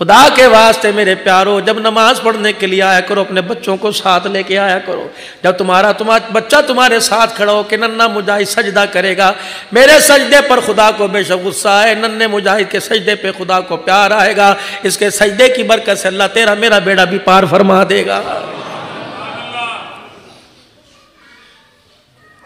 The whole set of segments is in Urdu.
خدا کے واسطے میرے پیارو، جب نماز پڑھنے کے لیے آیا کرو اپنے بچوں کو ساتھ لے کے آیا کرو۔ جب تمہارا بچہ تمہارے ساتھ کھڑا ہو کہ ننھا مجاہد سجدہ کرے گا، میرے سجدے پر خدا کو بے شک غصہ ہے، ننھے مجاہد کے سجدے پہ خدا کو پیار آئے گا، اس کے سجدے کی برکت سے اللہ تیرا میرا بیڑا بھی پار فرما دے گا۔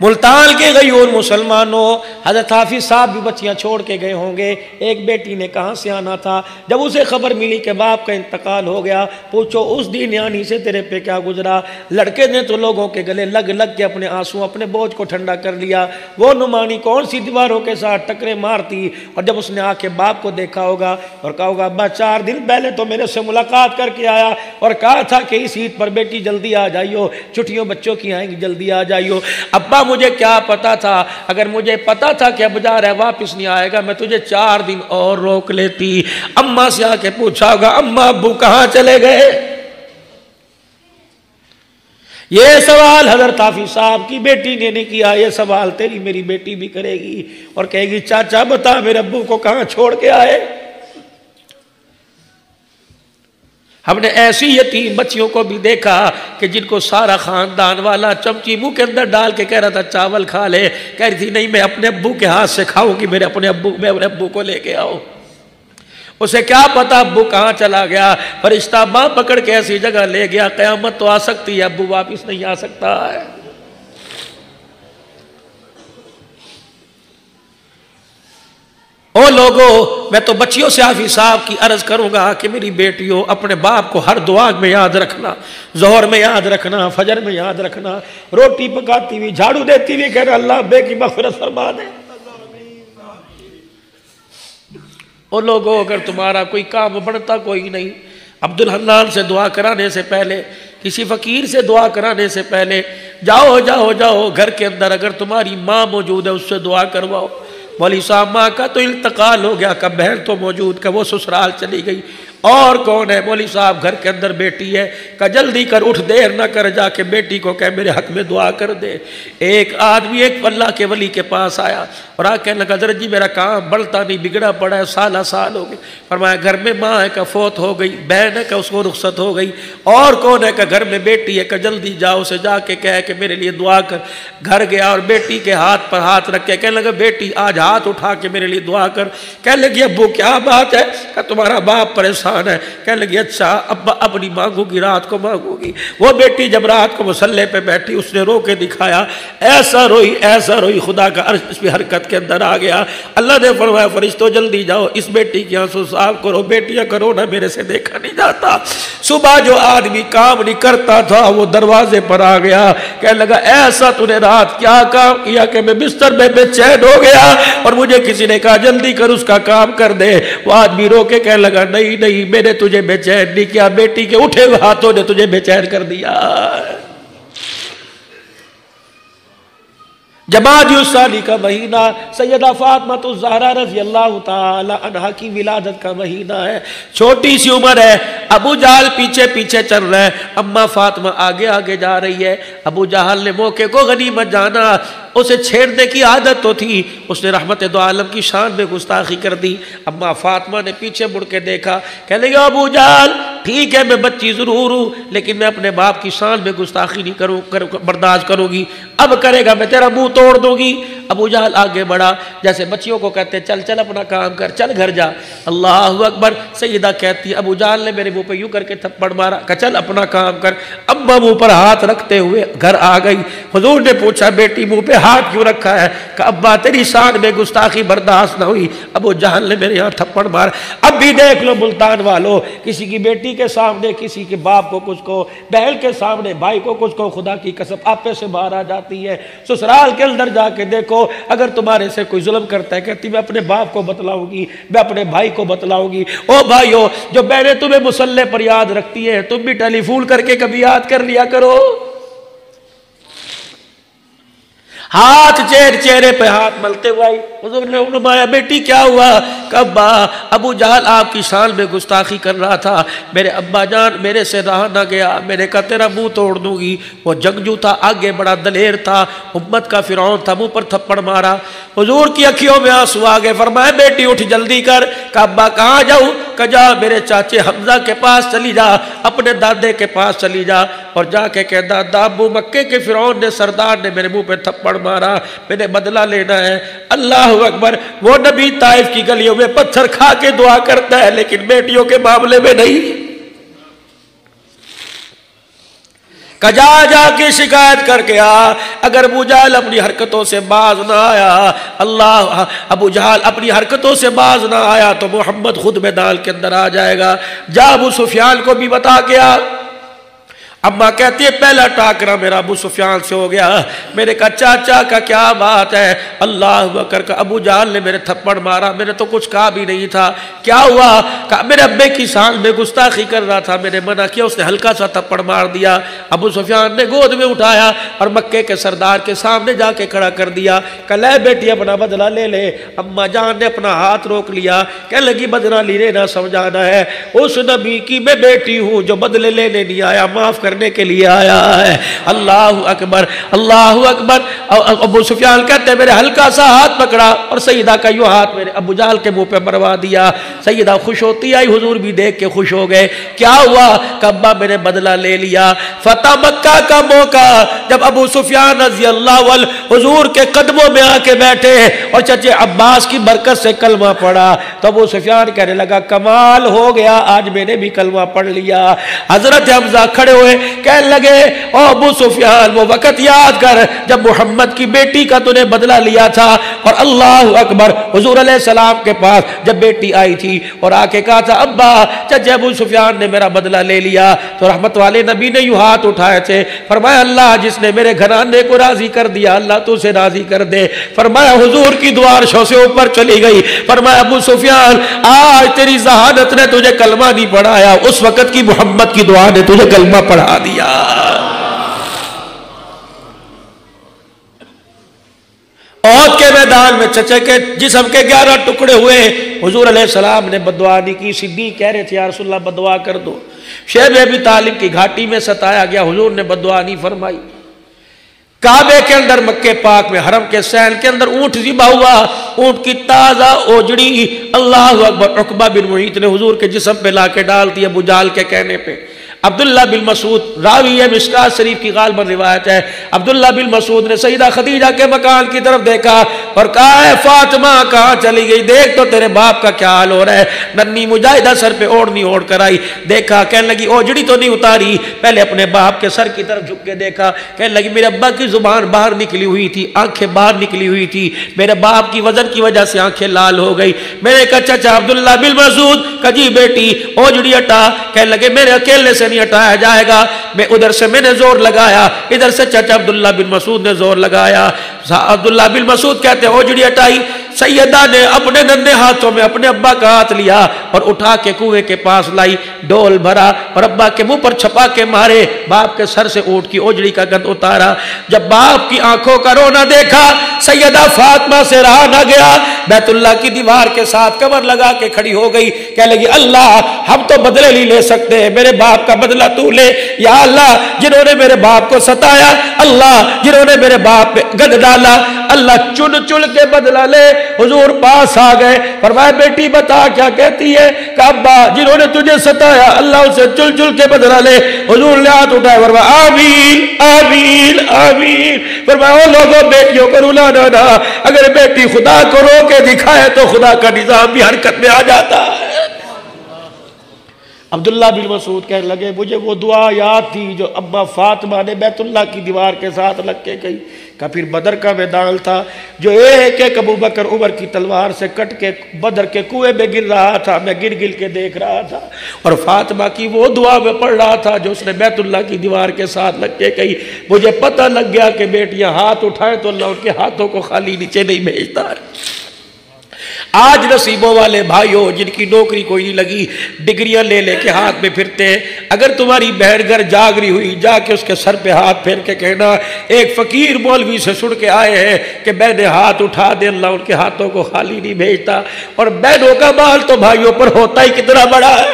ملتان کے غیور مسلمانوں، حضرت حافظ صاحب بھی بچیاں چھوڑ کے گئے ہوں گے، ایک بیٹی نے کہاں سے آنا تھا، جب اسے خبر ملی کہ باپ کا انتقال ہو گیا، پوچھو اس دن یعنی سے تیرے پہ کیا گزرا۔ لڑکے نے تو لوگوں کے گلے لگ کے اپنے آنسو اپنے بوجھ کو ٹھنڈا کر لیا، وہ نعمانی کون سی دیواروں کے ساتھ ٹکرے مارتی، اور جب اس نے آ کے باپ کو دیکھا ہوگا اور کہا ہوگا ابا 4 دن پہلے تو میرے سے ملاقات کر کے آیا اور کہا تھا کہ اس عید پر بیٹی جلدی آ جائیو، چھٹیوں بچوں کی آئیں گی جلدی آ جائیو۔ ابا مجھے کیا پتا تھا، اگر مجھے پتا تھا کہ اب جا رہا ہے واپس نہیں آئے گا میں تجھے 4 دن اور روک لیتی۔ اماں سے آ کے پوچھا ہوگا اماں ابو کہاں چلے گئے؟ یہ سوال حضرت حافظ صاحب کی بیٹی نے نہیں کیا، یہ سوال تیری میری بیٹی بھی کرے گی اور کہے گی چاچا بتا میرے ابو کو کہاں چھوڑ کے آئے۔ ہم نے ایسی یتیم بچیوں کو بھی دیکھا کہ جن کو سارا خاندان والا چمچی منہ کے اندر ڈال کے کہہ رہا تھا چاول کھا لے، کہہ رہی تھی نہیں میں اپنے ابو کے ہاتھ سے کھاؤں گی، میں اپنے ابو کو لے کے آؤ۔ اسے کیا پتا ابو کہاں چلا گیا، فرشتہ باں پکڑ کے ایسی جگہ لے گیا، قیامت تو آ سکتی ہے ابو واپس نہیں آ سکتا ہے۔ او لوگوں، میں تو بچیوں سے حافظ صاحب کی عرض کروں گا کہ میری بیٹیوں اپنے باپ کو ہر دعا میں یاد رکھنا، ظہر میں یاد رکھنا، فجر میں یاد رکھنا، روٹی پکاتی ہوئی جھاڑو دیتی ہوئی کہنا اللہ بے کی مغفرت فرما دے۔ او لوگوں، اگر تمہارا کوئی کام بڑھتا کوئی نہیں، عبد الحنان سے دعا کرانے سے پہلے، کسی فقیر سے دعا کرانے سے پہلے جاؤ گھر کے اندر اگر تمہاری ماں موجود ہے اس سے دعا کرواؤ۔ مولوی صاحب ماں کا تو انتقال ہو گیا، کا بہن تو موجود کا وہ سسرال چلی گئی، اور کون ہے؟ مولوی صاحب گھر کے اندر بیٹی ہے، کہ جلدی کر اٹھ دیر نہ کر، جا کے بیٹی کو کہ میرے حق میں دعا کر دے۔ ایک آدمی ایک اللہ کے ولی کے پاس آیا اور آ کہنے لگا حضرت جی میرا کام بڑھتا نہیں، بگڑا پڑا ہے، سال ہو گئے۔ فرمایا گھر میں ماں ہے کہ فوت ہو گئی، بہن ہے کہ اس کو رخصت ہو گئی، اور کون ہے کہ گھر میں بیٹی ہے، کہ جلدی جاؤ اسے جا کے کہے کہ میرے لیے دعا کر۔ گھر گیا اور بیٹی کے ہاتھ پر ہاتھ رکھ کے کہنے لگا بیٹی آج ہاتھ اٹھا کے میرے لیے دعا کر۔ کہنے لگی ابو کیا بات ہے؟ کہ تمہارا باپ پریشان ہے۔ کہنے لگی اچھا ابا اب نہیں مانگو گی، رات کو مانگو گی۔ وہ بیٹی جب رات کو مصلے پہ بیٹھی اس نے رو کے دکھایا، ایسا روئی خدا کا عرش اس بھی حرکت کے اندر آ گیا۔ اللہ نے فرمایا فرشتوں جلدی جاؤ اس بیٹی کی آنسو صاف کرو، بیٹیاں کرو نہ میرے سے دیکھا نہیں جاتا۔ صبح جو آدمی کام نہیں کرتا تھا وہ دروازے پر آ گیا، کہنے لگا ایسا تو نے رات کیا کام کیا کہ میں بستر میں بے چین ہو گیا اور مجھے کسی نے کہا جلدی کر اس کا کام کر دے۔ وہ آدمی رو کے کہنے لگا نہیں میں نے تجھے بے چین نہیں کیا، بیٹی کے اٹھے ہوئے ہاتھوں نے تجھے بے چین کر دیا۔ جمادی الثانی کا مہینہ سیدہ فاطمہ الزہرا رضی اللہ تعالی عنہا کی ولادت کا مہینہ ہے، چھوٹی سی عمر ہے، ابو جہل پیچھے پیچھے چل رہا ہے، اماں فاطمہ آگے آگے جا رہی ہے۔ ابو جہل نے موقع کو غنیمت جانا، اسے چھیڑنے کی عادت تو تھی، اس نے رحمت دو عالم کی شان میں گستاخی کر دی۔ اماں فاطمہ نے پیچھے مڑ کے دیکھا، کہنے لگا ابو جہل ٹھیک ہے میں بچی ضرور ہوں لیکن میں اپنے باپ کی شان میں گستاخی نہیں برداشت کروں گی، اب کرے گا میں تیرا منہ توڑ دوں گی۔ ابو جہل آگے بڑھا، جیسے بچیوں کو کہتے چل اپنا کام کر، چل گھر جا۔ اللہ اکبر، سیدہ کہتی ہے ابو جہل نے میرے منہ پہ یوں کر کے تھپڑ مارا کہ چل اپنا کام کر۔ ابا منہ پر ہاتھ رکھتے ہوئے گھر آ گئی۔ حضور نے پوچھا بیٹی منہ پہ ہاتھ کیوں رکھا ہے؟ کہ ابا تیری شان میں گستاخی برداشت نہ ہوئی، ابو جہل نے میرے یہاں تھپڑ مارا۔ اب بھی دیکھ لو ملتان والو، کسی کی بیٹی کے سامنے کسی کے باپ کو کچھ کو، بہن کے سامنے بھائی کو کچھ کو، خدا کی قسم آپے سے باہر آ جاتی ہے۔ سسرال کے اندر جا کے دیکھو اگر تمہارے سے کوئی ظلم کرتا ہے کہتی میں اپنے باپ کو بتلاؤں گی، میں اپنے بھائی کو بتلاؤں گی۔ او بھائیو جو بہنیں تمہیں مصلے پر یاد رکھتی ہے تم بھی ٹیلی فون کر کے کبھی یاد کر لیا کرو۔ ہاتھ چہرے پہ ہاتھ ملتے ہوئے حضور نے فرمایا بیٹی کیا ہوا؟ کہ ابا ابو جہل آپ کی شان میں گستاخی کر رہا تھا، میرے ابا جان میرے سے رہا نہ گیا، میں نے کہا تیرا منہ توڑ دوں گی۔ وہ جنگجو تھا، آگے بڑا دلیر تھا، امت کا فرعون تھا، منہ پر تھپڑ مارا۔ حضور کی اکھیوں میں آنسو آ گئے، فرمایا بیٹی اٹھ جلدی کر۔ کہ ابا کہاں جاؤں؟ کہ جا میرے چاچے حمزہ کے پاس چلی جا، اپنے دادے کے پاس چلی جا اور جا کے کہہ دادا ابو مکے کے فرعون نے سردار نے میرے منہ پہ تھپڑ مارا، میں نے بدلہ لینا ہے۔ اللہ اکبر، وہ نبی طائف کی گلیوں میں پتھر کھا کے دعا کرتا ہے لیکن بیٹیوں کے معاملے میں نہیں۔ کہ جا کے شکایت کر کے آ، اگر ابو جہل اپنی حرکتوں سے باز نہ آیا، ابو جہل اپنی حرکتوں سے باز نہ آیا تو محمد خود میدان کے اندر آ جائے گا۔ جا ابو سفیان کو بھی بتا کے آ۔ اماں کہتی ہے پہلا ٹاکرا میرا ابو سفیان سے ہو گیا۔ میں نے کہا چاچا کا کیا بات ہے؟ اللہ اکبر، کہ ابو جہل نے میرے تھپڑ مارا، میں نے تو کچھ کہا بھی نہیں تھا۔ کیا ہوا؟ کہ میرے ابے کی شان میں گستاخی کر رہا تھا، میں نے منع کیا، اس نے ہلکا سا تھپڑ مار دیا۔ ابو سفیان نے گود میں اٹھایا اور مکے کے سردار کے سامنے جا کے کھڑا کر دیا کہ لے بیٹی اپنا بدلہ لے لے۔ اماں جان نے اپنا ہاتھ روک لیا، کہنے لگی بدلہ لینے نہ سمجھانا ہے، اس نبی کی میں بیٹی ہوں جو بدلے لینے نہیں آیا، معاف کرنے کے لیے آیا ہے۔ اللہ اکبر، اللہ اکبر۔ ابو سفیان کہتے ہیں میرے ہلکا سا ہاتھ پکڑا اور سیدہ کا یوں ہاتھ میرے ابو جہل کے منہ پہ مروا دیا۔ سیدہ خوش ہوتی آئی، حضور بھی دیکھ کے خوش ہو گئے۔ کیا ہوا؟ کہ ابا میں نے بدلہ لے لیا۔ فتح مکہ کا موقع جب ابو سفیان رضی اللہ عنہ حضور کے قدموں میں آ کے بیٹھے اور چچے عباس کی برکت سے کلمہ پڑھا تو ابو سفیان کہنے لگا کمال ہو گیا، آج میں نے بھی کلمہ پڑھ لیا۔ حضرت حمزہ کھڑے ہوئے کہنے لگے او ابو سفیان وہ وقت یاد کر جب محمد کی بیٹی کا تو نے بدلہ لیا تھا، اور اللہ اکبر حضور علیہ السلام کے پاس جب بیٹی آئی تھی اور آ کے کہا تھا ابا چچے ابو سفیان نے میرا بدلہ لے لیا، تو رحمت والے نبی نے یوں ہاتھ اٹھائے تھے، فرمایا اللہ جس نے میرے گھرانے کو راضی کر دیا اللہ تو اسے راضی کر دے۔ فرمایا حضور کی دعا عرشوں سے اوپر چلی گئی، فرمایا ابو سفیان آج تیری ذہانت نے تجھے کلمہ نہیں پڑھایا، اس وقت کی محمد کی دعا نے تجھے کلمہ پڑھا دیا۔ احد کے میدان میں چچے کے جسم کے 11 ٹکڑے ہوئے، حضور علیہ السلام نے بدعا نہیں کی، صدیق کہہ رہے تھے یا رسول اللہ بدعا کر دو۔ شیب ابی طالب کی گھاٹی میں ستایا گیا، حضور نے بدعا نہیں فرمائی۔ کعبے کے اندر مکے پاک میں حرم کے سین کے اندر اونٹ ذبح ہوا، اونٹ کی تازہ اوجڑی اللہ اکبر عقبہ بن معیط نے حضور کے جسم پہ لا کے ڈال دی ابو جہل کے کہنے پہ۔ عبداللہ بن مسعود راوی ہے مشکات شریف کی غالباً روایت ہے، عبداللہ بن مسعود نے سیدہ خدیجہ کے مکان کی طرف دیکھا اور کہا اے فاطمہ کہاں چلی گئی؟ دیکھ تو تیرے باپ کا کیا حال ہو رہا ہے۔ ننھی مجاہدہ سر پہ اوڑھنی اوڑھ کر آئی، دیکھا کہنے لگی اوجڑی تو نہیں اتاری، پہلے اپنے باپ کے سر کی طرف جھک کے دیکھا، کہنے لگی میرے ابا کی زبان باہر نکلی ہوئی تھی، آنکھیں باہر نکلی ہوئی تھی، میرے باپ کی وزن کی وجہ سے آنکھیں لال ہو گئی۔ میرے کہا چچا عبداللہ بن مسعود کہ جی بیٹی اوجڑی ہٹا، کہنے لگے میرے اکیلے سے نہیں ہٹایا جائے گا، میں ادھر سے میں نے زور لگایا، ادھر سے چچا عبداللہ بن مسعود نے زور لگایا۔ عبداللہ بن مسعود کہتے ہیں اوجڑی ہٹائی، سیدہ نے اپنے ننھے ہاتھوں میں اپنے ابا کا ہاتھ لیا اور اٹھا کے کنویں کے پاس لائی، ڈول بھرا اور ابا کے منہ پر چھپا کے مارے، باپ کے سر سے اونٹ کی اوجڑی کا گند اتارا۔ جب باپ کی آنکھوں کا رونا دیکھا سیدہ فاطمہ سے رہا نہ گیا، بیت اللہ کی دیوار کے ساتھ کمر لگا کے کھڑی ہو گئی، کہنے لگی اللہ ہم تو بدلے نہیں لے سکتے، میرے باپ کا بدلہ تو لے، یا اللہ جنہوں نے میرے باپ کو ستایا، اللہ جنہوں نے میرے باپ پہ گند ڈالا، اللہ چن چن کے بدلہ لے۔ حضور پاس آ گئے، فرمایا بیٹی بتا کیا کہتی ہے؟ کہ ابا جنہوں نے تجھے ستایا اللہ اسے چل چل کے بدلہ لے۔ حضور نے ہاتھ اٹھائے، فرمایا آمین آمین آمین۔ فرمایا او لوگوں بیٹیوں کو رلانا نہ، اگر بیٹی خدا کو رو کے دکھائے تو خدا کا نظام بھی حرکت میں آ جاتا ہے۔ عبداللہ بن مسعود کہنے لگے مجھے وہ دعا یاد تھی جو ابا فاطمہ نے بیت اللہ کی دیوار کے ساتھ لگ کے گئی، کہ پھر بدر کا میدان تھا جو ایک ایک ابو بکر عمر کی تلوار سے کٹ کے بدر کے کنویں میں گر رہا تھا، میں گر گر کے دیکھ رہا تھا، اور فاطمہ کی وہ دعا میں پڑھ رہا تھا جو اس نے بیت اللہ کی دیوار کے ساتھ لگ کے گئی۔ مجھے پتہ لگ گیا کہ بیٹیاں ہاتھ اٹھائیں تو اللہ ان کے ہاتھوں کو خالی نیچے نہیں بھیجتا ہے۔ آج نصیبوں والے بھائیوں جن کی نوکری کوئی نہیں لگی، ڈگریاں لے لے کے ہاتھ میں پھرتے ہیں، اگر تمہاری بہن گھر جاگ رہی ہوئی، جا کے اس کے سر پہ ہاتھ پھیر کے کہنا ایک فقیر مولوی سے سن کے آئے ہیں کہ بہنیں ہاتھ اٹھا دے، اللہ ان کے ہاتھوں کو خالی نہیں بھیجتا۔ اور بہنوں کا مال تو بھائیوں پر ہوتا ہی کتنا بڑا ہے۔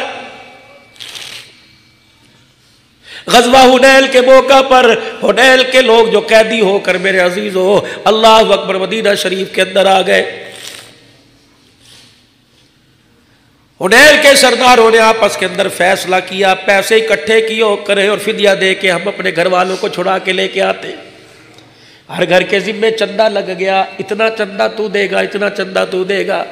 غزوہ حنین کے موقع پر حنین کے لوگ جو قیدی ہو کر میرے عزیزو اللہ اکبر مدینہ شریف کے اندر آ گئے، حنین کے سرداروں نے آپس کے اندر فیصلہ کیا، پیسے اکٹھے کیے کرے اور فدیہ دے کے ہم اپنے گھر والوں کو چھڑا کے لے کے آتے۔ ہر گھر کے ذمے چندہ لگ گیا، اتنا چندہ تو دے گا، اتنا چندہ تو دے گا۔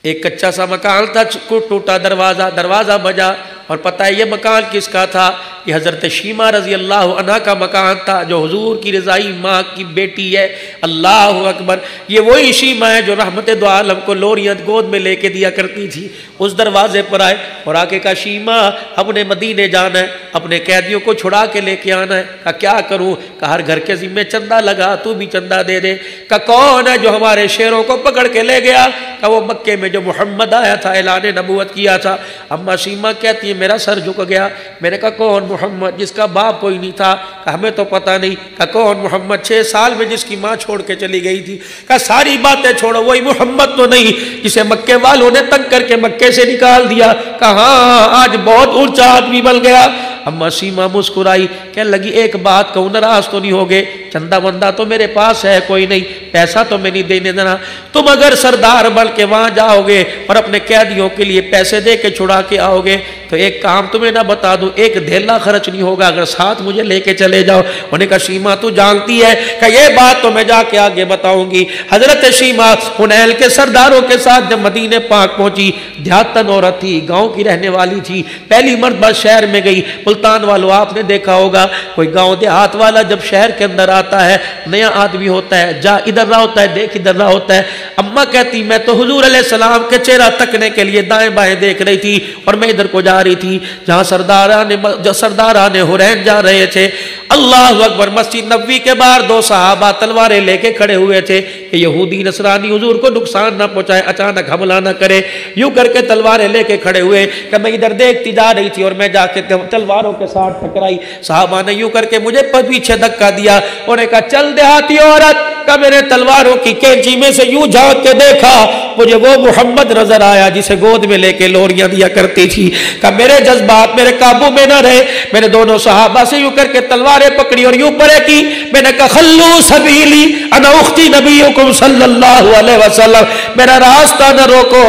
ایک کچا سا مکان تھا، ٹوٹا دروازہ بجا، اور پتہ ہے یہ مکان کس کا تھا؟ یہ حضرت شیمہ رضی اللہ عنہ کا مکان تھا، جو حضور کی رضائی ماں کی بیٹی ہے۔ اللہ اکبر، یہ وہی شیمہ ہے جو رحمت دو عالم کو لوریاں گود میں لے کے دیا کرتی تھی۔ اس دروازے پر آئے اور آگے کہا شیمہ ہم نے مدینے جانا ہے، اپنے قیدیوں کو چھڑا کے لے کے آنا ہے۔ کہا کیا کروں؟ کہا ہر گھر کے ذمے چندہ لگا، تو بھی چندہ دے دے۔ کہا کون ہے جو ہمارے شیروں کو پکڑ کے لے گیا؟ کہا وہ مکے میں جو محمد آیا تھا، اعلان نبوت کیا تھا۔ اما شیمہ کہتی ہے میرا سر جھک گیا۔ میں نے کہا کون محمد جس کا باپ کوئی نہیں تھا؟ کہا ہمیں تو پتہ نہیں۔ کہا کون محمد 6 سال میں جس کی ماں چھوڑ کے چلی گئی تھی؟ کہا ساری باتیں چھوڑو، وہی محمد تو نہیں جسے مکے والوں نے تنگ کر کے مکے سے نکال دیا؟ کہا ہاں آج بہت اونچا آدمی بن گیا۔ اما شیمہ مسکرائی، کہنے لگی ایک بات کہوں، ناراض تو نہیں ہوگے؟ چندہ بندہ تو میرے پاس ہے کوئی نہیں، پیسہ تو میں نہیں دینے دینا۔ تم اگر سردار بن کے وہاں جاؤ گے اور اپنے قیدیوں کے لیے پیسے دے کے چھڑا کے آؤ گے تو ایک کام تمہیں نہ بتا دوں، ایک دھیلا خرچ نہیں ہوگا اگر ساتھ مجھے لے کے چلے جاؤ۔ انہوں نے کہا شیمہ تو جانتی ہے کہ یہ بات تو میں جا کے آگے بتاؤں گی۔ حضرت شیمہ حنین کے سرداروں کے ساتھ جب مدینہ پاک پہنچی، دیہاتن عورت تھی، گاؤں کی رہنے والی تھی، پہلی مرتبہ شہر میں گئی۔ ملتان والوں آپ نے دیکھا ہوگا کوئی گاؤں دیہات والا جب شہر کے اندر آتا ہے، نیا آدمی ہوتا ہے، جا ادھر رہا ہوتا ہے، دیکھ ادھر رہا ہوتا ہے۔ اماں کہتی میں تو حضور علیہ السلام کے چہرہ تکنے کے لیے دائیں بائیں دیکھ رہی تھی اور میں ادھر کو جا رہی تھی جہاں سرداران حنین جا رہے تھے۔ اللہ اکبر، مسجد نبوی کے باہر 2 صحابہ تلواریں لے کے کھڑے ہوئے تھے کہ یہودی نصرانی حضور کو نقصان نہ پہنچائے، اچانک حملہ نہ کرے۔ یوں کر کے تلواریں لے کے کھڑے ہوئے کہ میں ادھر دیکھتی جا رہی تھی اور میں جا کے تلواروں کے ساتھ ٹکرائی۔ صحابہ نے یوں کر کے مجھے پیچھے دھکا دیا، انہوں نے کہا چل دیہاتی عورت، کہ میرے تلواروں کی کینچی میں سے یوں جھانک کے دیکھا، مجھے وہ محمد نظر آیا جسے گود میں لے کے لوریاں دیا کرتی تھی۔ کہ میرے جذبات میرے قابو میں نہ رہے، میں نے دونوں صحابہ سے یوں کر کے تلواریں پکڑی اور یوں پرے کی۔ میں نے کہا خلو سبیلی انا اختی نبیکم صلی اللہ علیہ وسلم، میرا راستہ نہ روکو،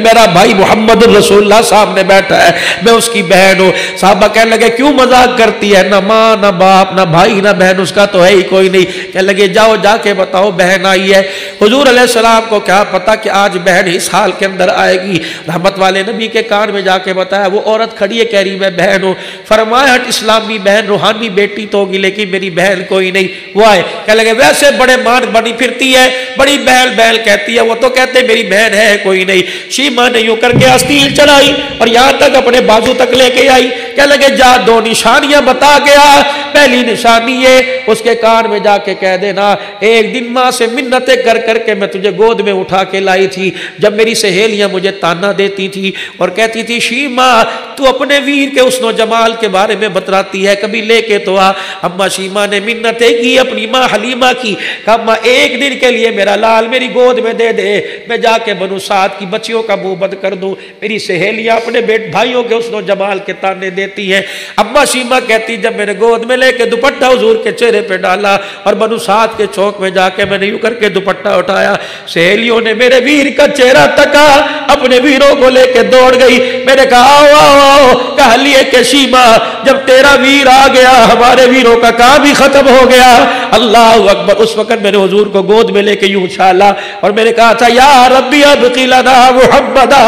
میرا بھائی محمد رسول اللہ سامنے بیٹھا ہے، میں اس کی بہن ہوں۔ صحابہ کہنے لگے کیوں مذاق کرتی ہے؟ نہ ماں نہ باپ نہ بھائی نہ بہن اس کا تو ہے ہی کوئی نہیں۔ کہنے لگے جاؤ جا کے بتاؤ بہن آئی ہے۔ حضور علیہ السلام کو کیا پتا کہ آج بہن اس حال کے اندر آئے گی؟ رحمت والے نبی کے کان میں جا کے بتایا، وہ عورت کھڑی ہے کہہ رہی میں بہن ہوں۔ فرمایا ہٹ اسلامی بہن روحانی بیٹی تو ہوگی لیکن میری بہن کوئی نہیں۔ وہ آئے کہنے لگے ویسے بڑے مان بنی پھرتی ہے، بڑی بہن بہن کہتی ہے، وہ تو کہتے میری بہن ہے کوئی نہیں۔ شیمہ نے یوں کر کے آستین چڑھائی اور یہاں تک اپنے بازو تک لے کے آئی۔ کہنے لگے جا 2 نشانیاں بتا گیا، پہلی نشانی ہے اس کے کان میں جا کے کہہ دینا ایک دن ماں سے منتیں کر کر کے میں تجھے گود میں اٹھا کے لائی تھی، جب میری سہیلیاں مجھے تانا دیتی تھی اور کہتی تھی شیمہ تو اپنے ویر کے حسن و جمال کے بارے میں بتراتی ہے، کبھی لے کے تو آ۔ اما شیمہ نے منتیں کی اپنی ماں حلیمہ کی، کہا اما ایک دن کے لیے میرا لال میری گود میں دے دے، میں جا کے بنو سعد کی بچیوں کا منہ بند کر دوں، میری سہیلیاں اپنے بھائیوں کے حسن و جمال کے تانے دیتی ہیں۔ اما شیمہ کہتی جب میں نے گود میں لے کے دوپٹہ حضور کے چہرے پہ ڈالا اور بنو سعد کے چوک میں جا کے میں نے یوں کر کے دوپٹہ اٹھایا، سہیلیوں نے میرے ویر کا چہرہ تکا، اپنے ویروں کو لے کے دوڑ گئی۔ میں نے کہا آؤ آؤ آؤ، کہا لیے کہ شیمہ جب تیرا ویر آ گیا ہمارے ویروں کا کام بھی ختم ہو گیا۔ اللہ اکبر، اس وقت میں نے حضور کو گود میں لے کے یوں اچھالا اور میں نے کہا تھا یا ربی ابقی لنا محمدا،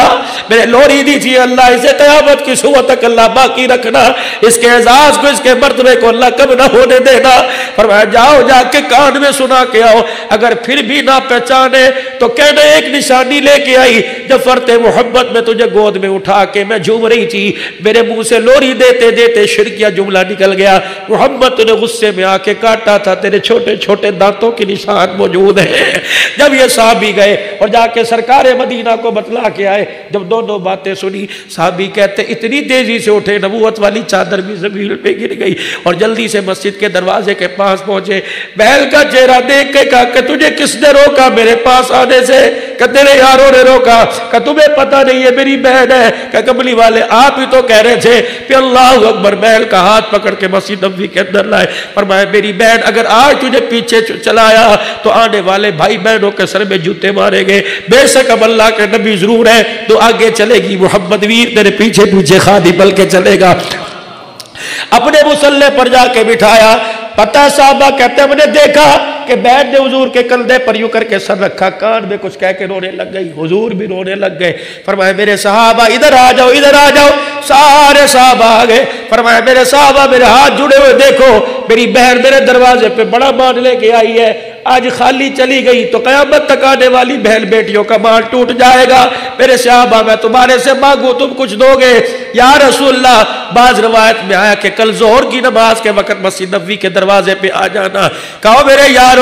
میں نے لوری دی تھی اللہ اسے قیامت کی صبح تک اللہ باقی رکھنا، اس کے اعزاز کو اس کے مرتبے کو اللہ کم نہ ہونے دینا۔ فرمایا جاؤ جا کے کان میں سنا کے آؤ اگر پھر بھی نہ پہچانے تو کہنا ایک نشانی لے کے آئی، جب فرط محبت میں تجھے گود میں اٹھا کے میں جھوم رہی تھی، میرے منہ سے لوری دیتے دیتے شرکیہ جملہ نکل گیا، محمد نے غصے میں آ کے کاٹا تھا، تیرے چھوٹے چھوٹے دانتوں کی نشان موجود ہیں۔ جب یہ صحابی گئے اور جا کے سرکار مدینہ کو بتلا کے آئے، جب دونوں باتیں سنی، صحابی کہتے اتنی تیزی سے اٹھے نبوت والی چادر بھی زمین پہ گر گئی اور جلدی سے مسجد کے دروازے کے پاس پہنچے، بہن کا چہرہ دیکھ کے کہا کہ تجھے کس نے روکا میرے پاس آنے سے؟ کہ تیرے یاروں نے روکا۔ کہ تمہیں پتہ نہیں ہے میری بہن ہے؟ کہ کملی والے آپ ہی تو کہہ رہے تھے کہ اللہ اکبر۔ بہن کا ہاتھ پکڑ کے مسجد نبوی کے اندر لائے، فرمایا میری بہن اگر آج تجھے پیچھے چلایا تو آنے والے بھائی بہنوں کے سر میں جوتے مارے گے، بے شک اب اللہ کے نبی ضرور ہے تو آگے چلے گی، محمد ویر تیرے پیچھے پیچھے خادی بل کے چلے گا۔ اپنے مصلے پر جا کے بٹھایا، پتہ صحابہ کہتے ہیں میں نے دیکھا کہ بیٹھ نے حضور کے کندھے پر یوں کر کے سر رکھا، کان میں کچھ کہہ کے رونے لگ گئی، حضور بھی رونے لگ گئے۔ فرمایا میرے صحابہ ادھر آ جاؤ، ادھر آ جاؤ۔ سارے صحابہ آ گئے۔ فرمایا میرے صحابہ میرے ہاتھ جڑے ہوئے دیکھو، میری بہن میرے دروازے پہ بڑا مان لے کے آئی ہے، آج خالی چلی گئی تو قیامت تک آنے والی بہن بیٹیوں کا مان ٹوٹ جائے گا۔ میرے صحابہ میں تمہارے سے مانگوں تم کچھ دو گے؟ یا رسول اللہ، بعض روایت میں آیا کہ کل ظہر کی نماز کے وقت مسجد نبوی کے دروازے پہ آ جانا۔ کہو میرے یارو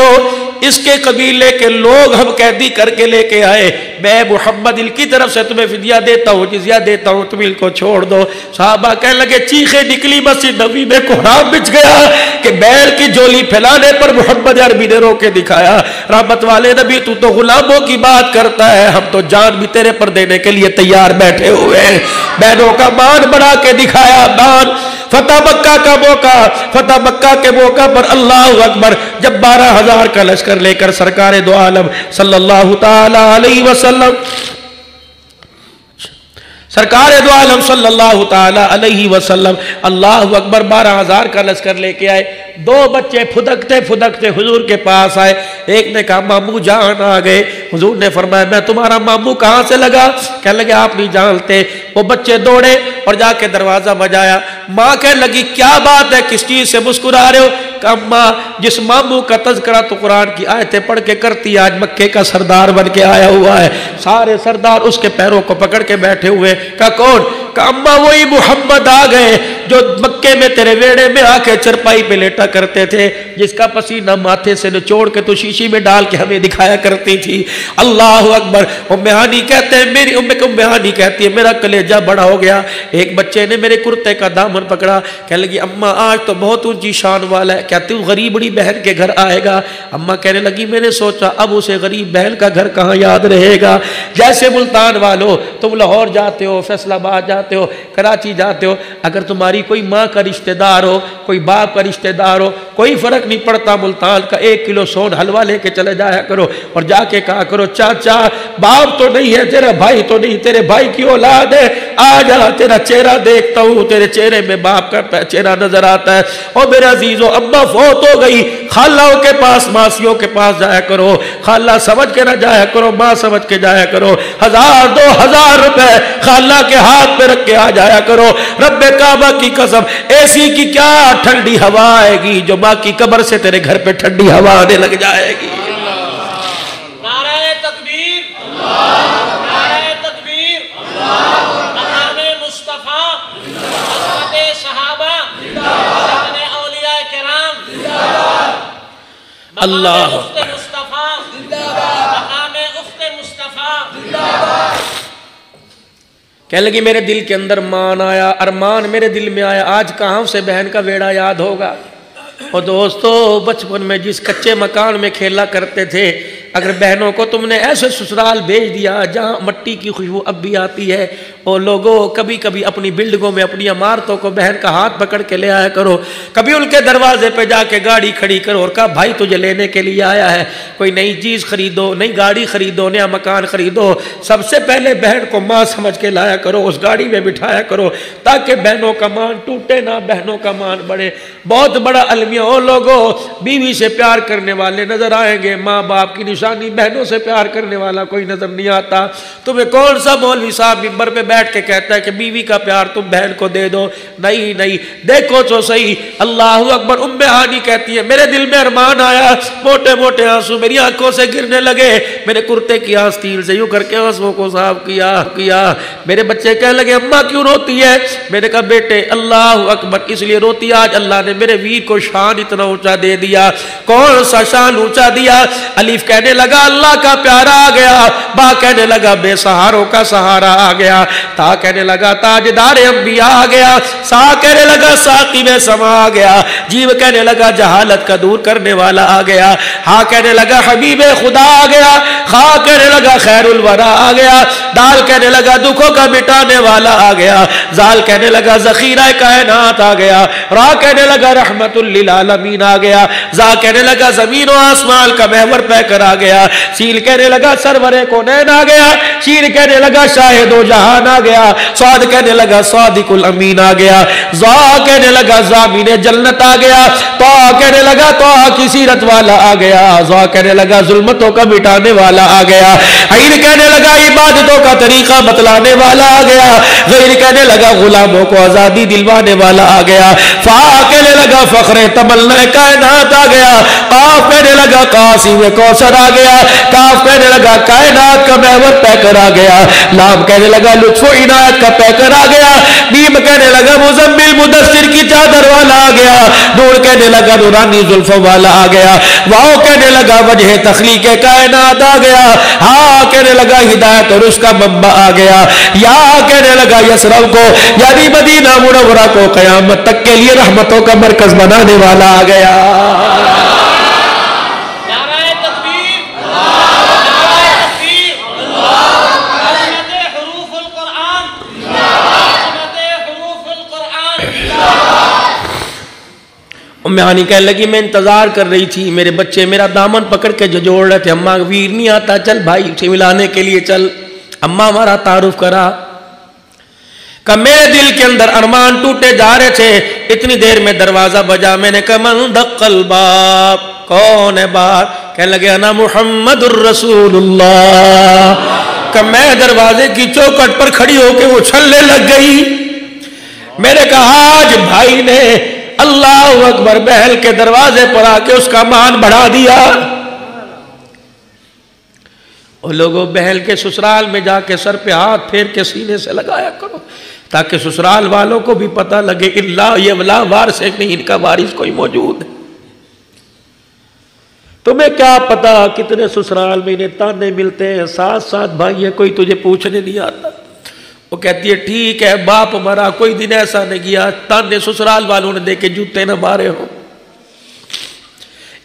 اس کے قبیلے کے لوگ ہم قیدی کر کے لے کے آئے، میں محمد ان کی طرف سے تمہیں فدیہ دیتا ہوں، جزیہ دیتا ہوں، تم ان کو چھوڑ دو۔ صحابہ کہنے لگے چیخیں نکلی مسجد نبوی میں، کوہرام بچ گیا کہ بیل کی جولی پھیلانے پر محمد عربی نے رو کے دکھایا، رحمت والے نبی تو غلاموں کی بات کرتا ہے، ہم تو جان بھی تیرے پر دینے کے لیے تیار بیٹھے ہوئے ہیں۔ بہنوں کا مان بڑھا کے دکھایا، مان فتح مکہ کا موقع، فتح مکہ کے موقع پر اللہ اکبر، جب 12,000 کا لشکر لے کر سرکار دو عالم صلی اللہ تعالی علیہ وسلم، سرکار دو عالم صلی اللہ تعالی علیہ وسلم اللہ اکبر 12,000 کا لشکر لے کے آئے، دو بچے پھدکتے پھدکتے حضور کے پاس آئے۔ ایک نے کہا ماموں جان آ گئے۔ حضور نے فرمایا میں تمہارا ماموں کہاں سے لگا؟ کہنے لگے آپ نہیں جانتے۔ وہ بچے دوڑے اور جا کے دروازہ بجایا۔ ماں کہنے لگی کیا بات ہے، کس چیز سے مسکرا رہے ہو؟ کہ ماں جس ماموں کا تذکرہ تو قرآن کی آیتیں پڑھ کے کرتی، آج مکے کا سردار بن کے آیا ہوا ہے، سارے سردار اس کے پیروں کو پکڑ کے بیٹھے ہوئے۔ کہ کون؟ کہ اماں وہی محمد آ گئے جو مکے میں تیرے ویڑے میں آ کے چرپائی پہ لیٹا کرتے تھے، جس کا پسینہ ماتھے سے نچوڑ کے تو شیشی میں ڈال کے ہمیں دکھایا کرتی تھی۔ اللہ اکبر۔ ام ہانی کہتے ہیں میری ام ہانی کہتی ہے میرا کلیجہ بڑا ہو گیا، ایک بچے نے میرے کرتے کا دامن پکڑا، کہنے لگی اماں آج تو بہت اونچی شان والا ہے، کیا تو غریب بڑی بہن کے گھر آئے گا؟ اماں کہنے لگی میں نے سوچا اب اسے غریب بہن کا گھر کہاں یاد رہے گا، جیسے ملتان والو تم لاہور جاتے ہو، فیصل آباد جاتے ہو، کراچی جاتے ہو، اگر تمہاری کوئی ماں کا رشتہ دار ہو، کوئی باپ کا رشتہ دار ہو، کوئی فرق نہیں پڑتا، ملتان کا 1 کلو سون حلوہ لے کے چلے جایا کرو اور جا کے کہا کرو چاچا باپ تو نہیں ہے، تیرا بھائی تو نہیں، تیرے بھائی کی اولاد ہے، آ جا تیرا چہرہ دیکھتا ہوں، تیرے چہرے میں باپ کا چہرہ نظر آتا ہے۔ اور میرے عزیزو اماں فوت ہو گئی، خالوں کے پاس ماسیوں کے پاس جایا کرو، خالہ سمجھ کے نہ جایا کرو، ماں سمجھ کے جایا کرو، 1000 2000 روپے خالہ کے ہاتھ پہ رکھ کے آ جایا کرو۔ رب کعبہ کی قسم ایسی کی کیا ٹھنڈی ہوا آئے گی جو ماں کی قبر سے تیرے گھر پہ ٹھنڈی ہوا آنے لگ جائے گی۔ نعرہ تکبیر، نعرہ تکبیر، مقام مصطفیٰ، حضرت صحابہ، شان اولیاء کرام، اللہ مقام اخت مصطفیٰ، مقام اخت مصطفیٰ۔ کہنے لگی میرے دل کے اندر مان آیا، ارمان میرے دل میں آیا، آج کہاں سے بہن کا بیڑا یاد ہوگا۔ اور دوستو بچپن میں جس کچے مکان میں کھیلا کرتے تھے، اگر بہنوں کو تم نے ایسے سسرال بھیج دیا جہاں مٹی کی خوشبو اب بھی آتی ہے، اور لوگوں کبھی کبھی اپنی بلڈنگوں میں اپنی عمارتوں کو بہن کا ہاتھ پکڑ کے لے آیا کرو، کبھی ان کے دروازے پہ جا کے گاڑی کھڑی کرو اور کہا بھائی تجھے لینے کے لیے آیا ہے، کوئی نئی چیز خریدو، نئی گاڑی خریدو، نیا مکان خریدو، سب سے پہلے بہن کو ماں سمجھ کے لایا کرو، اس گاڑی میں بٹھایا کرو تاکہ بہنوں کا مان ٹوٹے نہ، بہنوں کا مان بڑھے۔ بہت بڑا المیہ، او لوگوں بیوی سے پیار کرنے والے نظر آئیں گے، ماں باپ کی نشان روشانی بہنوں سے پیار کرنے والا کوئی نظر نہیں آتا. تمہیں کون سا مولوی صاحب ممبر پہ بیٹھ کے کہتا ہے کہ بیوی کا پیار تم بہن کو دے دو؟ نہیں نہیں، دیکھو تو صحیح. اللہ اکبر. ام ہانی کہتی ہے میرے دل میں ارمان آیا، موٹے موٹے آنسو میری آنکھوں سے گرنے لگے، میرے کرتے کی آستین سے یوں کر کے آنسوؤں کو صاف کیا. میرے بچے کہنے لگے اماں کیوں روتی ہے؟ میں نے کہا بیٹے اللہ اکبر اس لیے روتی آج اللہ نے میرے ویر کو شان اتنا اونچا دے دیا. کون سا شان اونچا دیا؟ الف کہنے لگا اللہ کا پیارا آ گیا، با کہنے لگا بے سہاروں کا سہارا آ گیا، تا کہنے لگا تاجدار انبیاء آ گیا، سا کہنے لگا ساقی میں سما آ گیا، جیو کہنے لگا جہالت کا دور کرنے والا آ گیا، ہاں کہنے لگا حبیب خدا آ گیا، خا کہنے لگا خیر الورا آ گیا، دال کہنے لگا دکھوں کا مٹانے والا آ گیا، زال کہنے لگا ذخیرہ کائنات آ گیا، را کہنے لگا رحمت للعالمین آ گیا، زا کہنے لگا زمین و آسمان کا محور پہ کر آ گیا، سیل کہنے لگا سرور کونین آ گیا، شیر کہنے لگا شاہد و جہان آ گیا، صاد کہنے لگا صادق الامین آ گیا، زا کہنے لگا زامین جنت آ گیا، تو کہنے لگا تو کی سیرت والا آ گیا، زا کہنے لگا ظلمتوں کا مٹانے والا آ گیا، عین کہنے لگا عبادتوں کا طریقہ بتلانے والا آ گیا، غیر کہنے لگا غلاموں کو آزادی دلوانے والا آ گیا، فا کہنے لگا فخر تمنا کائنات آ گیا، قاف کہنے لگا قاسم کوثر آ گیا، کاف کہنے لگا کائنات کا محور پیکر آ گیا، لام کہنے لگا لطف و عنایت کا پیکر آ گیا، میم کہنے لگا مزمل مدثر کی چادر والا آ گیا، نور کہنے لگا نورانی زلف والا آ گیا، واو کہنے لگا وجہ تخلیق کائنات آ گیا، ہاں کہنے لگا ہدایت اور اس کا منبع آ گیا، یا کہنے لگا یسرب کو یعنی مدینہ منورہ کو قیامت تک کے لیے رحمتوں کا مرکز بنانے والا آ گیا. ام ہانی کہنے لگی میں انتظار کر رہی تھی، میرے بچے میرا دامن پکڑ کے جھجوڑ رہے تھے، اماں ویر نہیں آتا چل بھائی سے ملانے کے لیے چل. اماں ہمارا تعارف کرا کہ میرے دل کے اندر ارمان ٹوٹے جا رہے تھے. اتنی دیر میں دروازہ بجا، میں نے کہا من دق الباب، کون ہے باہر؟ کہنے لگے انا محمد الرسول اللہ. کہ میں دروازے کی چوکٹ پر کھڑی ہو کے وہ چھلنے لگ گئی. میں نے کہا آج بھائی نے اللہ اکبر بہل کے دروازے پر آ کے اس کا مان بڑھا دیا. اور لوگوں بہل کے سسرال میں جا کے سر پہ ہاتھ پھیر کے سینے سے لگایا کرو تاکہ سسرال والوں کو بھی پتہ لگے اللہ یہ ولا وارث ہے نہیں، ان کا وارث کوئی موجود ہے. تمہیں کیا پتا کتنے سسرال میں انہیں تانے ملتے ہیں، ساتھ بھائی ہے کوئی تجھے پوچھنے نہیں آتا. وہ کہتی ہے ٹھیک ہے باپ مرا کوئی دن ایسا نہیں گیا تانے سسرال والوں نے دے کے جوتے نہ مارے ہو.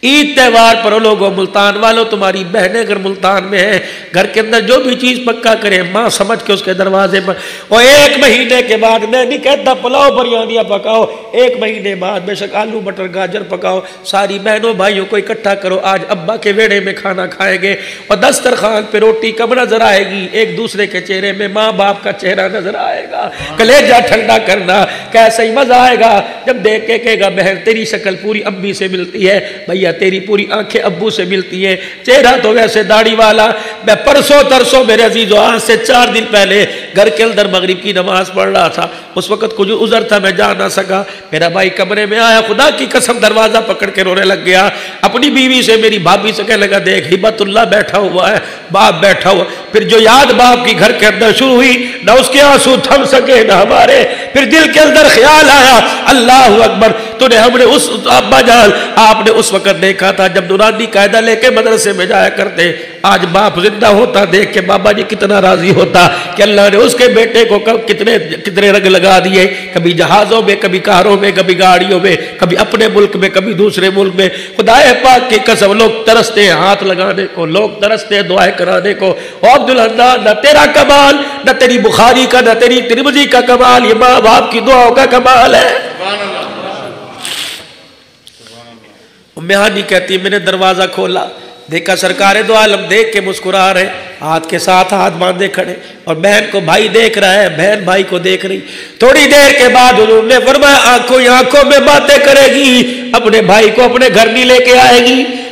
عید تہوار پر لوگوں ملتان والوں تمہاری بہنیں اگر ملتان میں ہیں گھر کے اندر جو بھی چیز پکا کرے ماں سمجھ کے اس کے دروازے پر، اور 1 مہینے کے بعد میں نہیں کہتا پلاؤ بریانیاں پکاؤ، 1 مہینے بعد بے شک آلو مٹر گاجر پکاؤ، ساری بہنوں بھائیوں کو اکٹھا کرو، آج ابا کے ویڑے میں کھانا کھائیں گے، اور دسترخوان پہ روٹی کب نظر آئے گی؟ ایک دوسرے کے چہرے میں ماں باپ کا چہرہ نظر آئے گا. کلیجہ ٹھنڈا کرنا کیسا ہی مزہ آئے گا جب دیکھ کے کہے گا بہن تیری شکل پوری امی سے ملتی ہے، بھیا تیری پوری آنکھیں ابو سے ملتی ہیں، چہرہ تو ویسے داڑھی والا. میں پرسوں ترسوں میرے عزیزو آج سے 4 دن پہلے گھر کے اندر مغرب کی نماز پڑھ رہا تھا، اس وقت کچھ عذر تھا میں جا نہ سکا. میرا بھائی کمرے میں آیا، خدا کی قسم دروازہ پکڑ کے رونے لگ گیا. اپنی بیوی سے میری بھابھی سے کہنے لگا دیکھ ہبت اللہ بیٹھا ہوا ہے، باپ بیٹھا ہوا. پھر جو یاد باپ کی گھر کے اندر شروع ہوئی نہ اس کے آنسو تھم سکے نہ ہمارے. پھر دل کے اندر خیال آیا اللہ اکبر تو نے ہم نے اس ابا جان آپ نے اس وقت دیکھا تھا جب نورانی قاعدہ لے کے مدرسے میں جایا کرتے. آج باپ زندہ ہوتا دیکھ کے بابا جی کتنا راضی ہوتا کہ اللہ نے اس کے بیٹے کو کتنے رنگ لگا دیے، کبھی جہازوں میں، کبھی کاروں میں، کبھی گاڑیوں میں، کبھی اپنے ملک میں، کبھی دوسرے ملک میں. خدا پاک کی قسم لوگ ترستے ہیں ہاتھ لگانے کو، لوگ ترستے ہیں دعائیں کرانے کو. اور عبداللہ نہ تیرا کمال، نہ تیری بخاری کا، نہ تیری ترمذی کا کمال، یہ ماں باپ کی دعاؤں کا کمال ہے. ام ہانی کہتی ہے میں نے دروازہ کھولا، دیکھا سرکار دو عالم دیکھ کے مسکرا رہے، ہاتھ کے ساتھ ہاتھ باندھے کھڑے، اور بہن کو بھائی دیکھ رہا ہے، بہن بھائی کو دیکھ رہی. تھوڑی دیر کے بعد حضور نے فرمایا آنکھوں میں باتیں کرے گی، اپنے بھائی کو اپنے گھر نہیں لے کے آئے گی.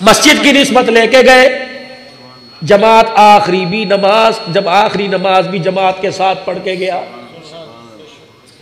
مسجد کی نسبت لے کے گئے، جماعت آخری بھی نماز، جب آخری نماز بھی جماعت کے ساتھ پڑھ کے گیا۔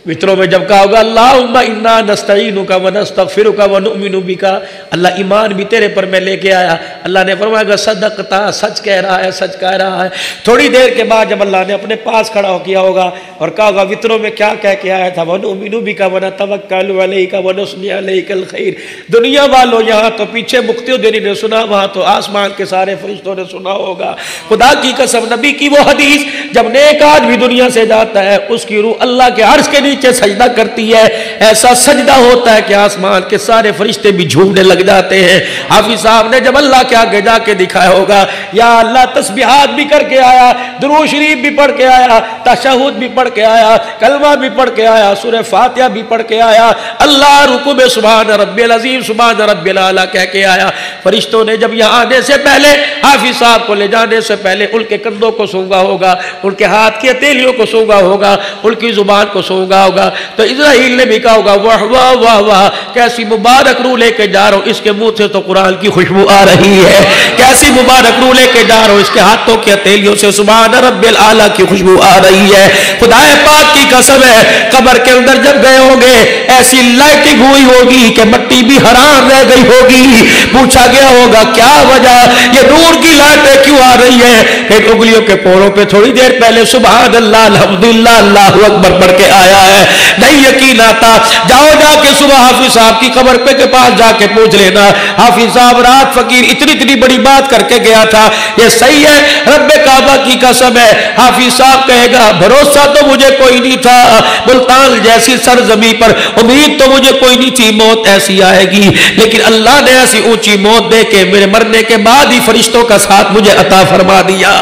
وطروں میں جب کہا ہوگا اللہم انا نستعینک ونستغفرک ونؤمن بک، اللہ ایمان بھی تیرے پر میں لے کے آیا، اللہ نے فرمایا کہ صدقتا، سچ کہہ رہا ہے، سچ کہہ رہا ہے۔ تھوڑی دیر کے بعد جب اللہ نے اپنے پاس کھڑا کیا ہوگا اور کہا ہوگا وطروں میں کیا کہہ کے آیا تھا، ونؤمن بک ونتوکل علیک ونثنی علیک الخیر۔ دنیا والوں یہاں تو پیچھے مقتدی نے سنا، وہاں تو آسمان کے سارے فرشتوں نے سنا ہوگا۔ خدا کی قسم، نبی کی وہ حدیث، جب نیک آدمی دنیا سے جاتا ہے اس کی روح اللہ کے عرش کے نیچے سجدہ کرتی ہے، ایسا سجدہ ہوتا ہے کہ آسمان کے سارے فرشتے بھی جھومنے لگ جاتے ہیں۔ حافظ صاحب نے جب اللہ کے آگے جا کے دکھایا ہوگا یا اللہ تسبیحات بھی کر کے آیا، درود شریف بھی پڑھ کے آیا، تشہد بھی پڑھ کے آیا، کلمہ بھی پڑھ کے آیا، سورہ فاتحہ بھی پڑھ کے آیا، اللہ رکوع میں سبحان ربی العظیم سبحان ربی الاعلیٰ کہہ کے آیا، فرشتوں نے جب یہاں آنے سے پہلے، حافظ صاحب کو لے جانے سے پہلے ان کے کندھوں کو سونگا ہوگا، ان کے ہاتھ کی ہتھیلیوں کو سونگا ہوگا، ان کی زبان کو سونگا ہوگا، تو اسرائیل نے بھی کہا ہوگا واہ واہ واہ واہ، کیسی مبارک روح لے کے جا رہا ہوں، اس کے منہ سے تو قرآن کی خوشبو آ رہی ہے، کیسی مبارک روح لے کے جا رہا ہوں، اس کے ہاتھوں کی ہتھیلیوں سے سبحان رب الاعلیٰ کی خوشبو آ رہی ہے۔ خدا پاک کی قسم ہے، قبر کے اندر جب گئے ہوں گے ایسی لائٹنگ ہوئی ہوگی کہ مٹی بھی حرام رہ گئی ہوگی، پوچھا گیا ہوگا کیا وجہ، یہ نور کی لائٹیں کیوں آ رہی ہے؟ ایک انگلیوں کے پوروں پہ تھوڑی دیر پہلے سبحان اللہ الحمدللہ اللہ اکبر پڑھ کے آیا ہے، نہیں یقین آتا، جاؤ جا کے صبح حافظ صاحب کی قبر پہ کے پاس جا کے پوچھ لینا، حافظ صاحب رات فقیر اتنی بڑی بات کر کے گیا تھا، یہ صحیح ہے؟ رب کعبہ کی قسم ہے، حافظ صاحب کہے گا بھروسہ تو مجھے کوئی نہیں تھا، ملتان جیسی سرزمین پر امید تو مجھے کوئی نہیں تھی موت ایسی آئے گی، لیکن اللہ نے ایسی اونچی موت دے کے میرے مرنے کے بعد ہی فرشتوں کا ساتھ مجھے عطا فرما دیا۔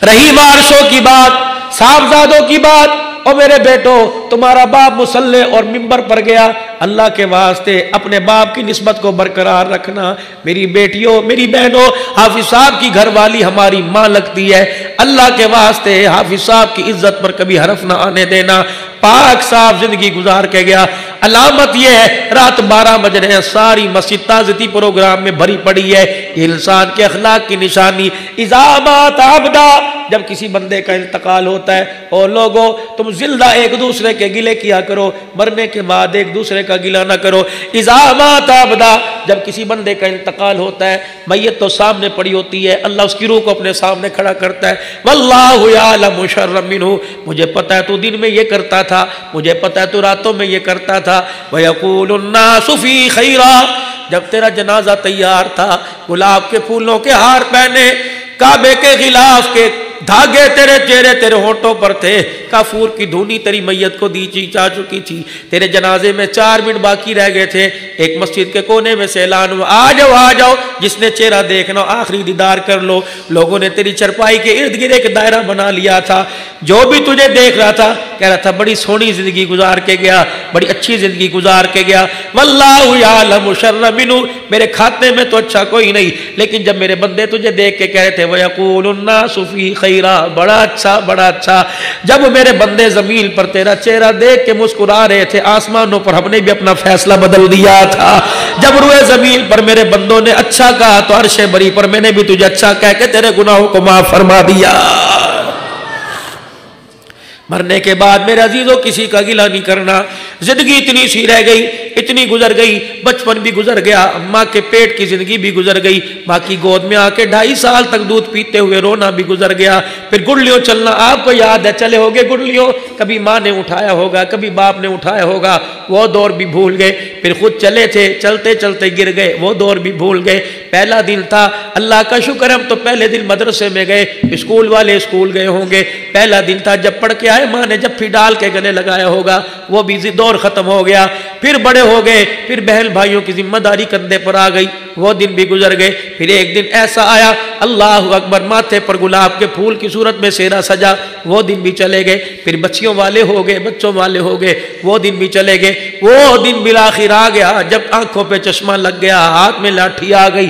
رہی وارثوں کی بات، صاحبزادوں کی بات، اور میرے بیٹو تمہارا باپ مصلی اور منبر پر گیا، اللہ کے واسطے اپنے باپ کی نسبت کو برقرار رکھنا۔ میری بیٹیوں، میری بہنوں، حافظ صاحب کی گھر والی ہماری ماں لگتی ہے، اللہ کے واسطے حافظ صاحب کی عزت پر کبھی حرف نہ آنے دینا۔ پاک صاحب زندگی گزار کے گیا، علامت یہ ہے رات 12 بج رہے ہیں، ساری مسجد تعزیتی پروگرام میں بھری پڑی ہے، یہ انسان کے اخلاق کی نشانی۔ اذا مات عبدا، جب کسی بندے کا انتقال ہوتا ہے، اور لوگوں تم زندہ ایک دوسرے کے گلے کیا کرو، مرنے کے بعد ایک دوسرے کا گلہ نہ کرو۔ اذا مات عبدا، جب کسی بندے کا انتقال ہوتا ہے، میت تو سامنے پڑی ہوتی ہے، اللہ اس کی روح کو اپنے سامنے کھڑا کرتا ہے، واللہ یعلم شر منہ، مجھے پتہ ہے تو دن میں یہ کرتا تھا، مجھے پتہ ہے تو راتوں میں یہ کرتا تھا، وَيَقُولُ النَّاسُ فِي خَيْرًا، جب تیرا جنازہ تیار تھا، گلاب کے پھولوں کے ہار پہنے، کعبے کے غلاف کے دھاگے تیرے چہرے تیرے ہونٹوں پر تھے، کافور کی دھونی تیری میت کو دی جا چکی تھی، تیرے جنازے میں 4 منٹ باقی رہ گئے تھے، ایک مسجد کے کونے میں سے اعلان ہوا آ جاؤ جس نے چہرہ دیکھنا آخری دیدار کر لو۔ لوگوں نے تیری چرپائی کے ارد گرد ایک دائرہ بنا لیا تھا، جو بھی تجھے دیکھ رہا تھا کہہ رہا تھا بڑی سونی زندگی گزار کے گیا، بڑی اچھی زندگی گزار کے گیا، واللہ یعلم شر منہ، میرے کھاتے میں تو اچھا کوئی نہیں، لیکن جب میرے بندے تجھے دیکھ کے کہہ رہے تھے وَيَقُولُ النَّاسُ فِي خَيْرًا، بڑا اچھا بڑا اچھا، جب میرے بندے زمین پر تیرا چہرہ دیکھ کے مسکرا رہے تھے، آسمانوں پر ہم نے بھی اپنا فیصلہ بدل دیا تھا، جب روئے زمین پر میرے بندوں نے اچھا کہا تو عرش بری پر میں نے بھی تجھے اچھا کہہ کے تیرے گناہوں کو معاف فرما دیا۔ مرنے کے بعد میرے عزیزوں کسی کا گلہ نہیں کرنا، زندگی اتنی سی رہ گئی، اتنی گزر گئی، بچپن بھی گزر گیا، ماں کے پیٹ کی زندگی بھی گزر گئی، ماں کی گود میں آ کے 2.5 سال تک دودھ پیتے ہوئے رونا بھی گزر گیا، پھر گڑلیوں چلنا آپ کو یاد ہے، چلے ہوگے گڑلیوں، کبھی ماں نے اٹھایا ہوگا، کبھی باپ نے اٹھایا ہوگا، وہ دور بھی بھول گئے، پھر خود چلے تھے، چلتے چلتے گر گئے، وہ دور بھی بھول گئے۔ پہلا دن تھا، اللہ کا شکر ہم تو پہلے دن مدرسے میں گئے، اسکول والے اسکول گئے ہوں گے، پہلا دن تھا جب پڑھ کے آئے، ماں نے جب پھر ڈال کے گلے لگایا ہوگا، وہ بھی دور ختم ہو گیا، پھر بڑے ہو گئے، پھر بہن بھائیوں کی ذمہ داری کندھے پر آ گئی، وہ دن بھی گزر گئے، پھر ایک دن ایسا آیا اللہ اکبر ماتھے پر گلاب کے پھول کی صورت میں سیرا سجا، وہ دن بھی چلے گئے، پھر بچیوں والے ہو گئے، بچوں والے ہو گئے، وہ دن بھی چلے گئے، وہ دن بالآخر آ گیا جب آنکھوں پہ چشمہ لگ گیا، ہاتھ میں لاٹھی آ گئی،